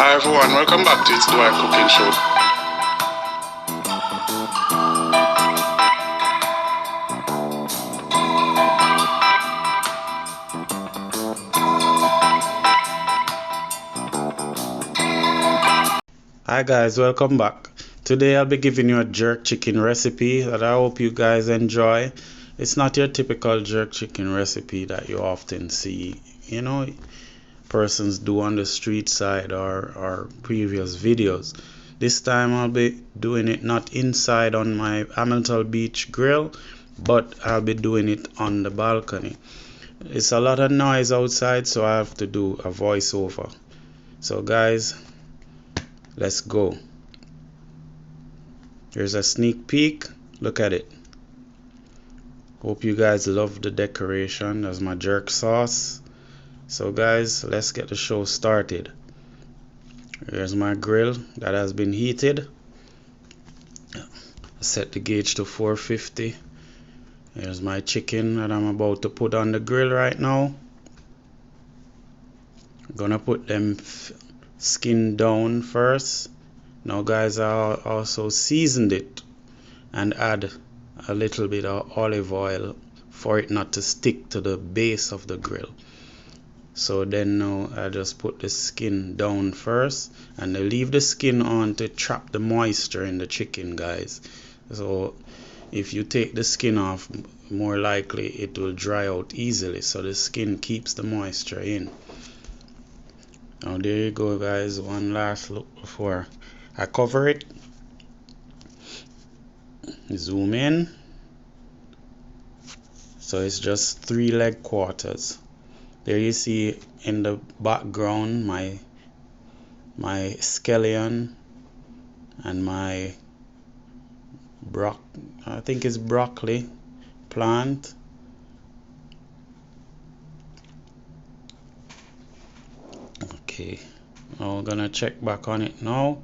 Hi everyone, welcome back to It's Dwight Cooking Show. Hi guys, welcome back. Today I'll be giving you a jerk chicken recipe that I hope you guys enjoy. It's not your typical jerk chicken recipe that you often see, persons do on the street side or previous videos. This time I'll be doing it not inside on my Hamilton Beach grill, but I'll be doing it on the balcony. It's a lot of noise outside, so I have to do a voiceover. So guys, let's go. Here's a sneak peek. Look at it. Hope you guys love the decoration. That's my jerk sauce. So guys, let's get the show started. Here's my grill that has been heated. I set the gauge to 450. Here's my chicken that I'm about to put on the grill right now. I'm gonna put them skin down first. Now guys, I also seasoned it and add a little bit of olive oil for it not to stick to the base of the grill. So then now I just put the skin down first, and I leave the skin on to trap the moisture in the chicken, guys. So if you take the skin off, more likely it will dry out easily, so the skin keeps the moisture in. Now there you go guys, one last look before I cover it. Zoom in. So it's just 3 leg quarters. There you see in the background my scallion and my I think it's broccoli plant. Okay, now we're gonna check back on it now.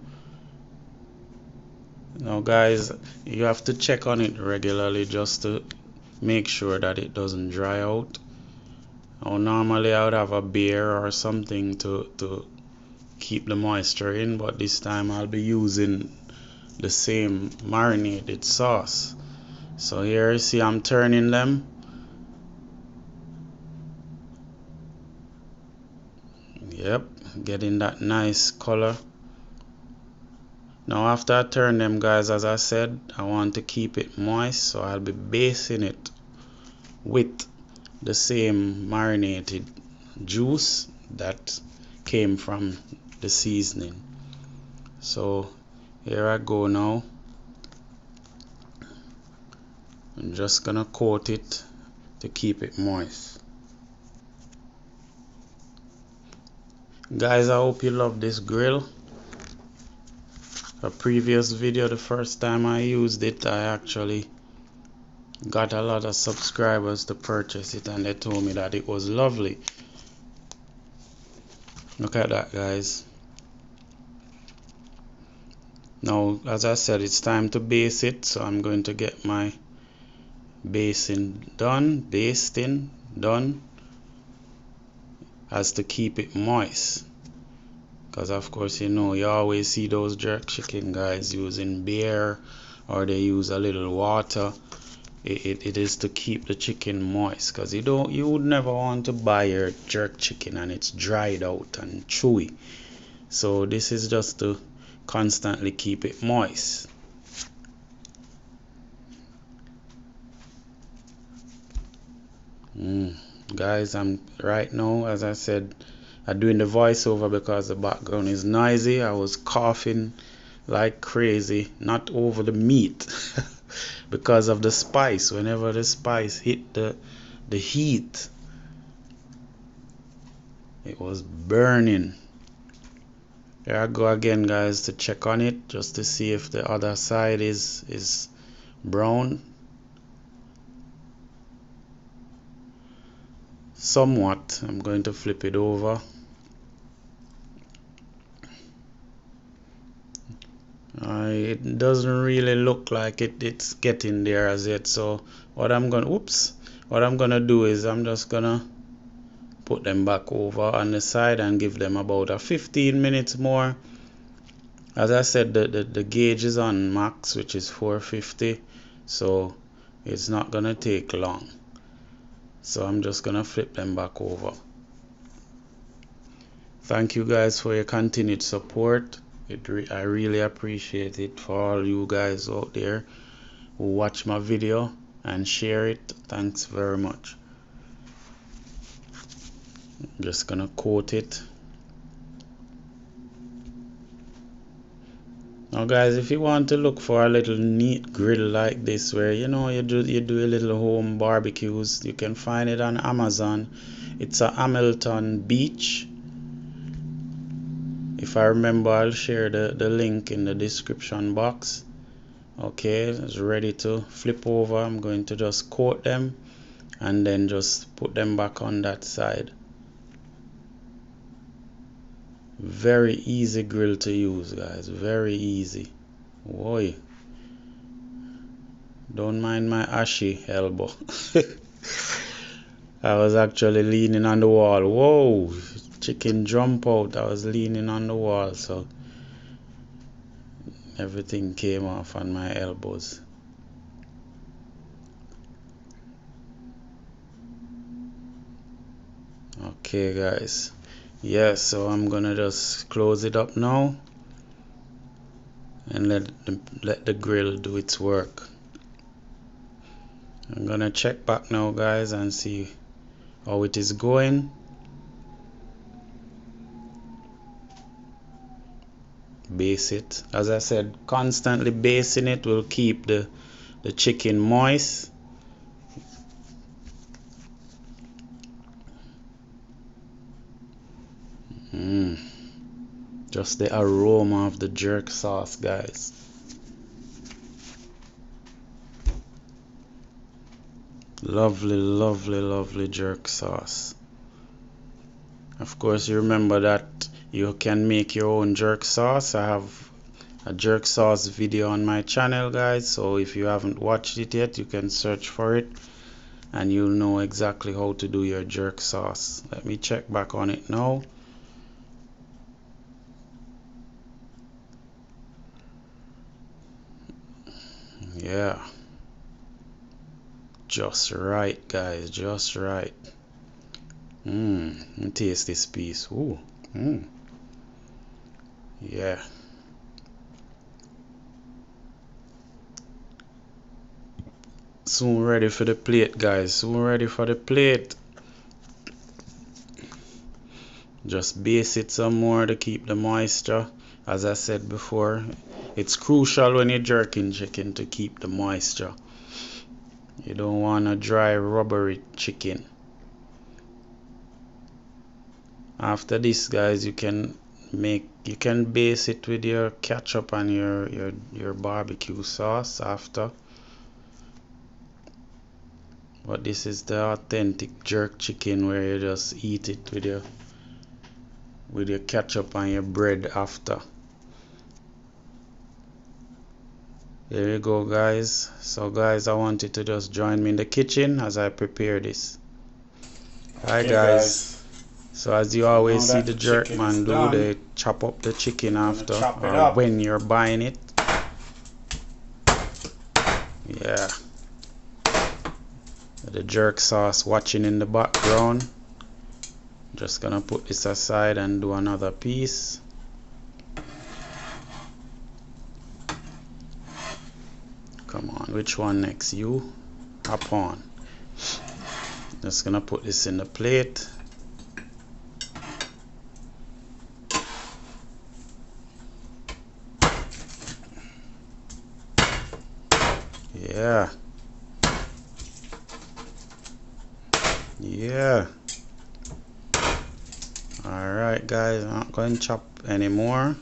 Now guys, you have to check on it regularly just to make sure that it doesn't dry out. Now normally I would have a beer or something to keep the moisture in, but this time I'll be using the same marinated sauce. So here you see I'm turning them. Yep, getting that nice color. Now after I turn them guys, as I said, I want to keep it moist, so I'll be basting it with the same marinated juice that came from the seasoning. So here I go now. I'm just gonna coat it to keep it moist. Guys, I hope you love this grill. A previous video, the first time I used it, I actually got a lot of subscribers to purchase it, and they told me that it was lovely. Look at that guys. Now as I said, it's time to baste it, so I'm going to get my basting done as to keep it moist, because of course you always see those jerk chicken guys using beer or they use a little water. It is to keep the chicken moist, because you would never want to buy your jerk chicken and it's dried out and chewy. So this is just to constantly keep it moist. Guys, I'm right now, as I said, I'm doing the voiceover because the background is noisy. I was coughing like crazy, not over the meat because of the spice. Whenever the spice hit the heat, it was burning. There I go again guys, to check on it just to see if the other side is brown. Somewhat. I'm going to flip it over. It doesn't really look like it's getting there as yet, so what I'm gonna do is I'm just gonna put them back over on the side and give them about a 15 minutes more. As I said, the gauge is on max, which is 450, so it's not gonna take long. So I'm just gonna flip them back over. Thank you guys for your continued support. I really appreciate it for all you guys out there who watch my video and share it. Thanks very much. I'm just gonna coat it. Now guys, if you want to look for a little neat grill like this, where you do a little home barbecues, you can find it on Amazon. It's a Hamilton Beach. If I remember, I'll share the link in the description box. Okay, it's ready to flip over. I'm going to just coat them and then just put them back on that side. Very easy grill to use, guys, very easy. Boy, don't mind my ashy elbow. I was actually leaning on the wall. Whoa, chicken jump out. I was leaning on the wall, so everything came off on my elbows. Okay guys, yeah, so I'm gonna just close it up now and let the grill do its work. I'm gonna check back now guys and see how it is going. Base it. As I said, constantly basting it will keep the chicken moist. Just the aroma of the jerk sauce, guys. Lovely, lovely, lovely jerk sauce. Of course, you remember that you can make your own jerk sauce. I have a jerk sauce video on my channel, guys, so if you haven't watched it yet, you can search for it and you'll know exactly how to do your jerk sauce. Let me check back on it now. Yeah, just right, guys, just right. Taste this piece. Ooh. Yeah. Soon ready for the plate, guys. Soon ready for the plate. Just base it some more to keep the moisture. As I said before, it's crucial when you're jerking chicken to keep the moisture. You don't want a dry, rubbery chicken. After this, guys, you can base it with your ketchup and your barbecue sauce after. But this is the authentic jerk chicken where you just eat it with your ketchup and your bread after. There you go, guys. So guys, I want you to just join me in the kitchen as I prepare this. Hi guys. So as you always see the jerk man do, they chop up the chicken after or when you're buying it. Yeah. The jerk sauce watching in the background. Just gonna put this aside and do another piece. Come on, which one next? You? Hop on. Just gonna put this in the plate. Yeah. Yeah. Alright guys, I'm not going to chop anymore.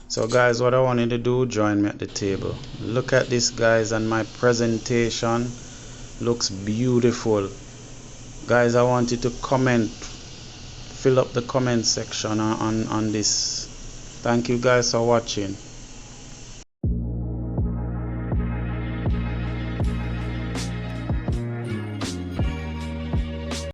So guys, what I wanted to do, join me at the table. Look at this, guys, and my presentation looks beautiful. Guys, I want you to comment, fill up the comment section on this. Thank you guys for watching.